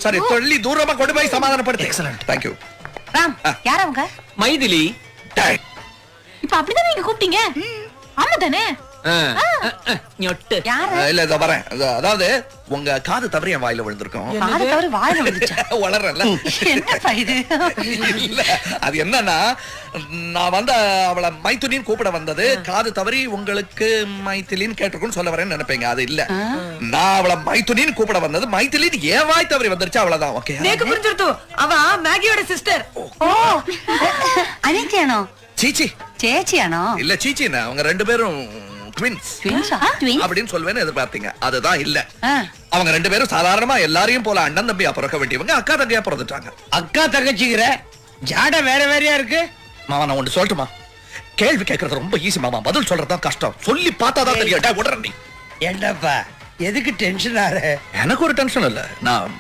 சரி தொள்ளி தூரமா கொண்டு போய் சமாதானப்படுத்து. Excellent, thank you. ராம், யார் அவங்க? மைதிலி. இப்ப அப்படிதான் நீங்க கூப்பிட்டீங்க? ஆமா தானே? ஞொட்டு. யாரு? இல்ல இதோ வரேன். அதாவது உங்க காது தவறி என் வாயில விழுந்திருக்கும். காது தவறி வாயில விழுந்துச்சா? வளரல. என்னப்பா இது? இல்ல அது என்னன்னா, நான் வந்து அவளை மைத்துனின்னு கூப்பிட வந்தது காது தவறி உங்களுக்கு மைத்திலின்னு கேட்டிருக்குன்னு சொல்ல வரேன்னு நினைப்பீங்க. அது இல்ல, நான் அவளை மைத்துனின்னு கூப்பிட வந்தது மைத்திலின்னு ஏன் வாய் தவறி வந்துருச்சு அவ்வளவுதான். ஓகே, எனக்கு புரிஞ்சிருது. அவ மேகியோட சிஸ்டர். ஓ, அனித்தியானோ? சீச்சி சேச்சியானோ? இல்ல சீச்சின்னா அவங்க ரெண்டு பேரும் ட்வின்ஸ் அப்படின்னு சொல்வேன்னு எதிர்பார்த்தீங்க. அதுதான் இல்ல. அவங்க ரெண்டு பேரும் சாதாரணமா எல்லாரையும் போல அண்ணன் தம்பியா பிறக்க வேண்டியவங்க அக்கா தங்கையா பிறந்துட்டாங்க. அக்கா தங்கச்சிக்கிற ஜாட வேற வேறையா இருக்கு. மாமா நான் ஒன்று சொல்லட்டுமா? கேள்வி கேட்கறது ரொம்ப ஈஸி மாமா, பதில் சொல்றதுதான் கஷ்டம். சொல்லி பார்த்தாதான் தெரியும். உடனே நீ என்னப்பா எதுக்கு டென்ஷன் ஆற? எனக்கு ஒரு டென்ஷன் இல்ல. நான்